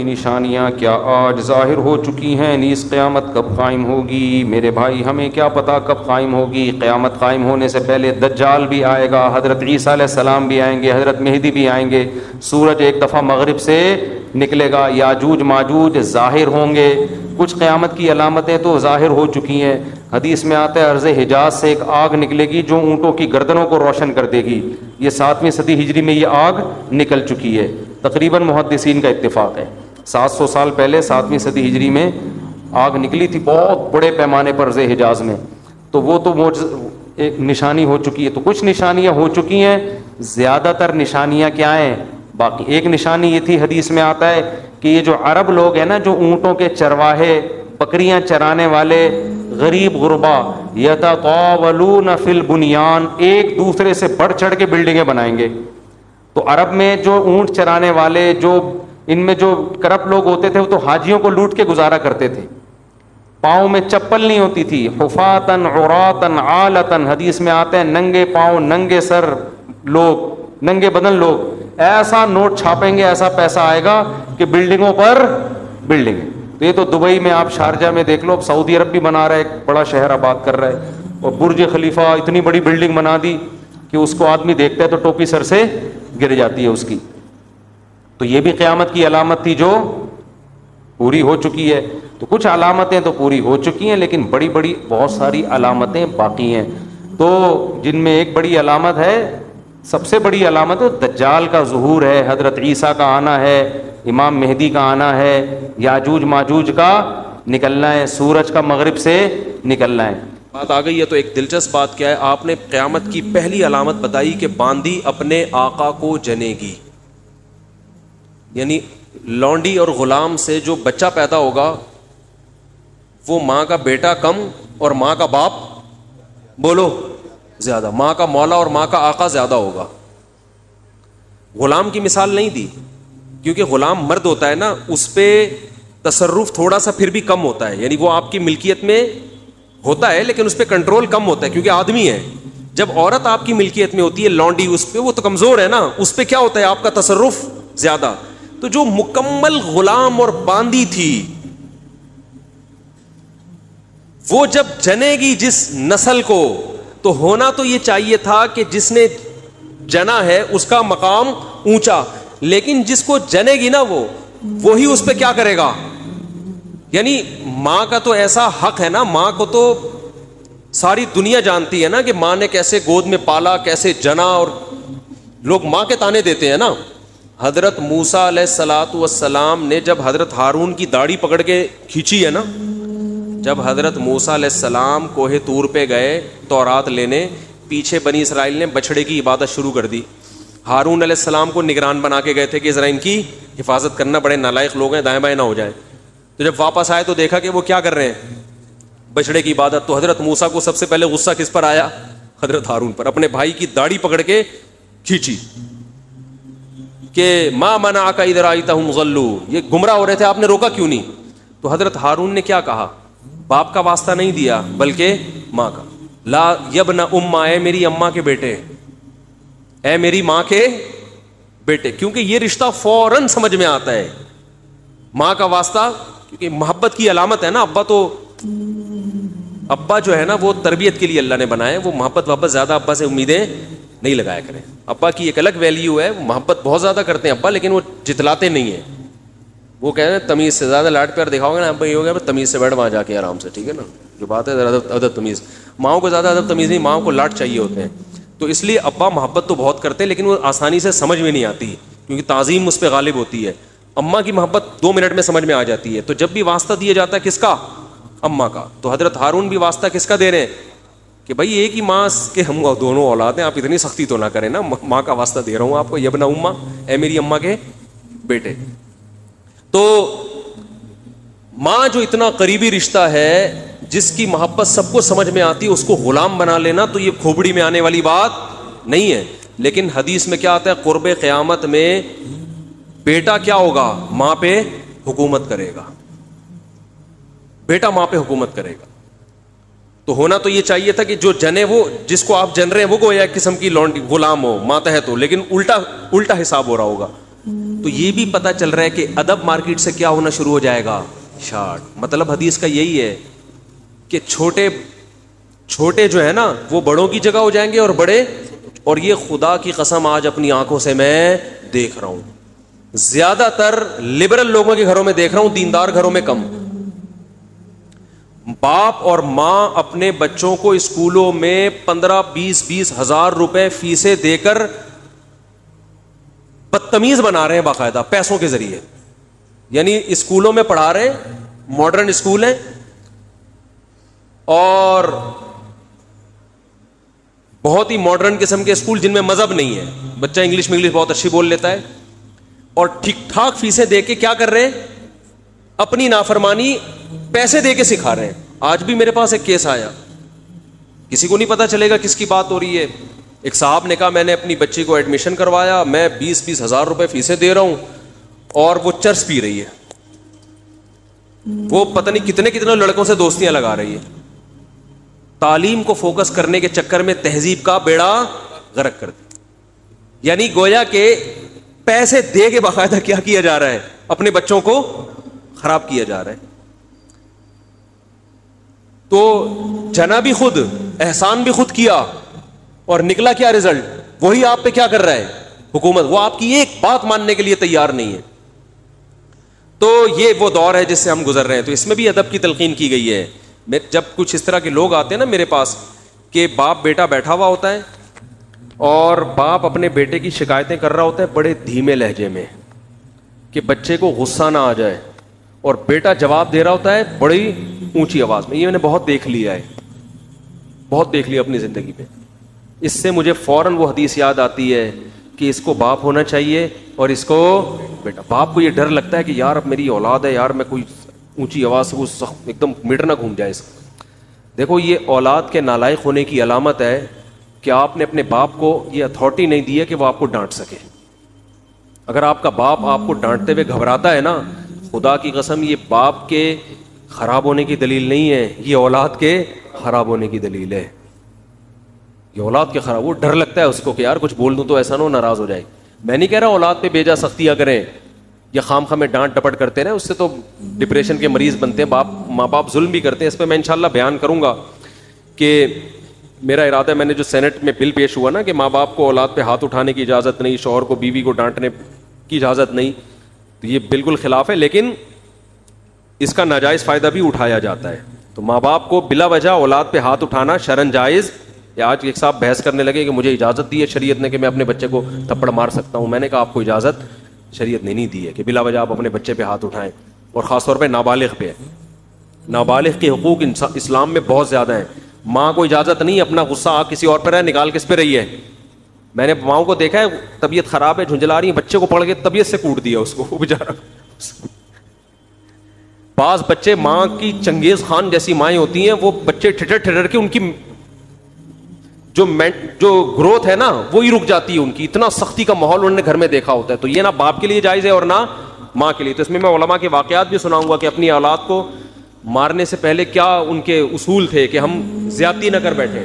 کی نشانیاں کیا آج ظاہر ہو چکی ہیں، نیز قیامت کب قائم ہوگی؟ میرے بھائی ہمیں کیا پتہ کب قائم ہوگی؟ قیامت قائم ہونے سے پہلے دجال بھی آئے گا، حضرت عیسیٰ علیہ السلام بھی آئیں گے، حضرت مہدی بھی آئیں گے، سورج ایک دفعہ مغرب سے نکلے گا، یاجوج ماجوج ظاہر ہوں گے۔ کچھ قیامت کی علامتیں تو ظاہر ہو چکی ہیں، حدیث میں آتا ہے عرض حجاز سے ایک آگ نکلے گی جو اونٹوں کی گردنوں کو روشن کر دے گی، یہ 7ویں صدی ہجری میں یہ آگ نکل چکی ہے، تقریباً محدثین کا اتفاق ہے 700 سال پہلے 7ویں صدی ہجری میں آگ نکلی تھی بہت بڑے پیمانے پر عرض حجاز میں، تو وہ تو ایک نشانی ہو چکی ہے۔ تو کچھ نشانیاں ہو چکی ہیں، زیادہ تر نشانیاں کیا ہیں باقی؟ ایک نشانی یہ تھی، حدیث میں آتا ہے کہ یہ جو عرب لوگ ہیں نا، جو اونٹوں کے چرواہے، بکریاں چرانے والے غریب غربا، یتطاولون فی البنیان، ایک دوسرے سے بڑھ چڑھ کے بلڈنگیں بنائیں گے۔ تو عرب میں جو اونٹ چرانے والے، جو ان میں جو کرپٹ لوگ ہوتے تھے، وہ تو حاجیوں کو لوٹ کے گزارا کرتے تھے، پاؤں میں چپل نہیں ہوتی تھی، حفاتن عراتن عالتن، حدیث میں آتے ہیں ننگے پاؤں ننگے سر لوگ، ننگے بدن لوگ، ایسا نوٹ چھاپیں گے، ایسا پیسہ آئے گا کہ بلڈنگوں پر بلڈنگ۔ تو یہ تو دبئی میں آپ شارجہ میں دیکھ لو، اب سعودی عرب بھی بنا رہا ہے، ایک بڑا شہر آباد کر رہا ہے، اور برج خلیفہ اتنی بڑی بلڈنگ بنا دی کہ اس کو آدمی دیکھتا ہے تو ٹوپی سر سے گر جاتی ہے اس کی۔ تو یہ بھی قیامت کی علامت تھی جو پوری ہو چکی ہے۔ تو کچھ علامتیں تو پوری ہو چکی ہیں، لیکن بڑی بڑی بہت ساری علامتیں باقی ہیں، تو جن میں ایک بڑی علامت ہے، سب سے بڑی علامت دجال کا ظہور ہے، حضرت عیسیٰ کا آنا ہے، امام مہدی کا آنا ہے، یاجوج ماجوج کا نکلنا ہے، سورج کا مغرب سے نکلنا ہے۔ بات آ گئی ہے تو ایک دلچسپ بات کیا ہے، آپ نے قیامت کی پہلی علامت بتائی کہ باندی اپنے آقا کو جنے گی، یعنی لونڈی اور غلام سے جو بچہ پیدا ہوگا وہ ماں کا بیٹا کم اور ماں کا باپ بولو زیادہ، ماں کا مولا اور ماں کا آقا زیادہ ہوگا۔ غلام کی مثال نہیں دی کیونکہ غلام مرد ہوتا ہے نا، اس پہ تصرف تھوڑا سا پھر بھی کم ہوتا ہے، یعنی وہ آپ کی ملکیت میں ہوتا ہے لیکن اس پہ کنٹرول کم ہوتا ہے کیونکہ آدمی ہے۔ جب عورت آپ کی ملکیت میں ہوتی ہے، لونڈی، اس پہ وہ تو کمزور ہے نا، اس پہ کیا ہوتا ہے آپ کا تصرف زیادہ۔ تو جو مکمل غلام اور باندی تھی وہ جب جنے گی جس نسل کو، تو ہونا تو یہ چاہیے تھا کہ جس نے جنا ہے اس کا مقام اونچا، لیکن جس کو جنے گی نا وہی اس پہ کیا کرے گا، یعنی ماں کا تو ایسا حق ہے نا، ماں کو تو ساری دنیا جانتی ہے نا کہ ماں نے کیسے گود میں پالا، کیسے جنا، اور لوگ ماں کے تانے دیتے ہیں نا۔ حضرت موسیٰ علیہ الصلاۃ والسلام نے جب حضرت ہارون کی داڑھی پکڑ کے کھینچی ہے نا، جب حضرت موسیٰ علیہ السلام کوہ طور پہ گئے تورات لینے، پیچھے بنی اسرائیل نے بچڑے کی عبادت شروع کر دی، ہارون علیہ السلام کو نگران بنا کے گئے تھے کہ ذرا ان کی حفاظت کرنا، بڑے نالائق لوگ ہیں، دائیں بائیں نہ ہو جائیں۔ تو جب واپس آئے تو دیکھا کہ وہ کیا کر رہے ہیں، بچڑے کی عبادت۔ تو حضرت موسیٰ کو سب سے پہلے غصہ کس پر آیا؟ حضرت ہارون پر، اپنے بھائی کی داڑھی پکڑ کے کھینچی کہ ما منعک اذ رأیتہم ضلوا، یہ گمراہ ہو رہے تھے، آپ نے روکا کیوں نہیں؟ تو حضرت ہارون نے کیا کہا؟ باپ کا واسطہ نہیں دیا بلکہ ماں کا، لا یبن اماں، اے میری اماں کے بیٹے، اے میری ماں کے بیٹے، کیونکہ یہ رشتہ فوراً سمجھ میں آتا ہے، ماں کا واسطہ، کیونکہ محبت کی علامت ہے نا۔ ابا جو ہے نا وہ تربیت کے لیے اللہ نے بنائے، وہ محبت زیادہ ابا سے امیدیں نہیں لگایا کریں۔ ابا کی ایک الگ ویلیو ہے، محبت بہت زیادہ کرتے ہیں ابا، لیکن وہ جتلاتے نہیں ہیں، وہ کہتے ہیں تمیز سے زیادہ لاڈ پیار دکھاؤ گے نا ابا، یہ ہو گیا تمیز سے بیٹھ وہاں جا کے آرام سے، ٹھیک ہے نا، جو بات ہے ادب تمیز۔ ماؤں کو زیادہ ادب تمیز نہیں، ماؤں کو لاڈ چاہیے ہوتے ہیں، تو اس لیے ابا محبت تو بہت کرتے ہیں لیکن وہ آسانی سے سمجھ میں نہیں آتی کیونکہ تعظیم اس پہ غالب ہوتی ہے۔ اماں کی محبت 2 منٹ میں سمجھ میں آ جاتی ہے۔ تو جب بھی واسطہ دیا جاتا ہے کس کا؟ اماں کا۔ تو حضرت ہارون بھی واسطہ کس کا دے رہے ہیں کہ بھائی ایک ہی ماں کے ہم دونوں اولاد ہیں، آپ اتنی سختی تو نہ کریں نا، ماں کا واسطہ دے رہا ہوں آپ کو، یبنا اماں، اے میری اماں کے بیٹے۔ تو ماں جو اتنا قریبی رشتہ ہے، جس کی محبت سب کو سمجھ میں آتی ہے، اس کو غلام بنا لینا تو یہ کھوپڑی میں آنے والی بات نہیں ہے۔ لیکن حدیث میں کیا آتا ہے؟ قرب قیامت میں بیٹا کیا ہوگا؟ ماں پہ حکومت کرے گا، بیٹا ماں پہ حکومت کرے گا۔ تو ہونا تو یہ چاہیے تھا کہ جو جنے، وہ جس کو آپ جن رہے ہیں وہ گویا ایک قسم کی لونڈی غلام ہو، ماتحت ہو، لیکن الٹا حساب ہو رہا ہوگا تو یہ بھی پتہ چل رہا ہے کہ ادب مارکیٹ سے کیا ہونا شروع ہو جائے گا؟ شارٹ. مطلب حدیث کا یہی ہے کہ چھوٹے جو ہے نا وہ بڑوں کی جگہ ہو جائیں گے اور بڑے. اور یہ خدا کی قسم آج اپنی آنکھوں سے میں دیکھ رہا ہوں, زیادہ تر لبرل لوگوں کے گھروں میں دیکھ رہا ہوں, دیندار گھروں میں کم. باپ اور ماں اپنے بچوں کو اسکولوں میں 15-20 ہزار روپے فیسیں دے کر بدتمیز بنا رہے ہیں باقاعدہ پیسوں کے ذریعے. یعنی اسکولوں میں پڑھا رہے ہیں, ماڈرن اسکول ہیں, اور بہت ہی ماڈرن قسم کے اسکول جن میں مذہب نہیں ہے. بچہ انگلش بہت اچھی بول لیتا ہے, اور ٹھیک ٹھاک فیسیں دے کے کیا کر رہے ہیں؟ اپنی نافرمانی پیسے دے کے سکھا رہے ہیں. آج بھی میرے پاس ایک کیس آیا, کسی کو نہیں پتا چلے گا کس کی بات ہو رہی ہے. ایک صاحب نے کہا میں نے اپنی بچی کو ایڈمیشن کروایا, میں 20 ہزار روپے فیسیں دے رہا ہوں, اور وہ چرس پی رہی ہے, وہ پتہ نہیں کتنے لڑکوں سے دوستیاں لگا رہی ہے. تعلیم کو فوکس کرنے کے چکر میں تہذیب کا بیڑا غرق کر دی. یعنی گویا کہ پیسے دے کے باقاعدہ کیا کیا جا رہا ہے؟ اپنے بچوں کو خراب کیا جا رہا ہے. تو جنا بھی خود, احسان بھی خود کیا, اور نکلا کیا رزلٹ؟ وہی آپ پہ کیا کر رہا ہے حکومت, وہ آپ کی ایک بات ماننے کے لیے تیار نہیں ہے. تو یہ وہ دور ہے جس سے ہم گزر رہے ہیں. تو اس میں بھی ادب کی تلقین کی گئی ہے. جب کچھ اس طرح کے لوگ آتے ہیں نا میرے پاس, کہ باپ بیٹا بیٹھا ہوا ہوتا ہے اور باپ اپنے بیٹے کی شکایتیں کر رہا ہوتا ہے بڑے دھیمے لہجے میں کہ بچے کو غصہ نہ آ جائے, اور بیٹا جواب دے رہا ہوتا ہے بڑی اونچی آواز میں. یہ میں نے بہت دیکھ لیا ہے, بہت دیکھ لیا اپنی زندگی میں. اس سے مجھے فوراً وہ حدیث یاد آتی ہے کہ اس کو باپ ہونا چاہیے اور اس کو بیٹا. باپ کو یہ ڈر لگتا ہے کہ یار اب میری اولاد ہے, یار میں کوئی اونچی آواز سے وہ سخت ایک دم میٹر نہ گھوم جائے اس کا. دیکھو یہ اولاد کے نالائق ہونے کی علامت ہے کہ آپ نے اپنے باپ کو یہ اتھارٹی نہیں دی ہے کہ وہ آپ کو ڈانٹ سکے. اگر آپ کا باپ آپ کو ڈانٹتے ہوئے گھبراتا ہے نا, خدا کی قسم یہ باپ کے خراب ہونے کی دلیل نہیں ہے, یہ اولاد کے خراب ہونے کی دلیل ہے. یہ اولاد کے خراب, وہ ڈر لگتا ہے اس کو کہ یار کچھ بول دوں تو ایسا نہ ہو ناراض ہو جائے. میں نہیں کہہ رہا اولاد پہ بیجا سختیاں کریں یا خام خامے ڈانٹ ڈپٹ کرتے رہے, اس سے تو ڈپریشن کے مریض بنتے ہیں. ماں باپ ظلم بھی کرتے ہیں. اس پہ میں انشاءاللہ بیان کروں گا کہ میرا ارادہ ہے, میں نے جو سینٹ میں بل پیش ہوا نا کہ ماں باپ کو اولاد پہ ہاتھ اٹھانے کی اجازت نہیں, شوہر کو بیوی کو ڈانٹنے کی اجازت نہیں, تو یہ بالکل خلاف ہے, لیکن اس کا ناجائز فائدہ بھی اٹھایا جاتا ہے. تو ماں باپ کو بلا وجہ اولاد پہ ہاتھ اٹھانا شرعن جائز. یا آج ایک صاحب بحث کرنے لگے کہ مجھے اجازت دی ہے شریعت نے کہ میں اپنے بچے کو تھپڑ مار سکتا ہوں. میں نے کہا آپ کو اجازت شریعت نے نہیں دی ہے کہ بلا وجہ آپ اپنے بچے پہ ہاتھ اٹھائیں, اور خاص طور پہ نابالغ پہ. نابالغ کے حقوق اسلام میں بہت زیادہ ہیں. ماں کو اجازت نہیں اپنا غصہ آپ کسی اور پر ہے نکال کس پہ رہی ہے. میں نے ماؤں کو دیکھا ہے طبیعت خراب ہے جھنجلا رہی ہے, بچے کو پڑھ کے طبیعت سے کوٹ دیا اس کو, وہ بیچارہ. بعض بچے ماں کی چنگیز خان جیسی مائیں ہوتی ہیں, وہ بچے ٹھٹر کے ان کی جو گروتھ ہے نا وہی رک جاتی ہے ان کی. اتنا سختی کا ماحول انہوں نے گھر میں دیکھا ہوتا ہے. تو یہ نہ باپ کے لیے جائز ہے اور نہ ماں کے لیے. تو اس میں علماء کے واقعات بھی سناؤں گا کہ اپنی اولاد کو مارنے سے پہلے کیا ان کے اصول تھے کہ ہم زیادتی نہ کر بیٹھے.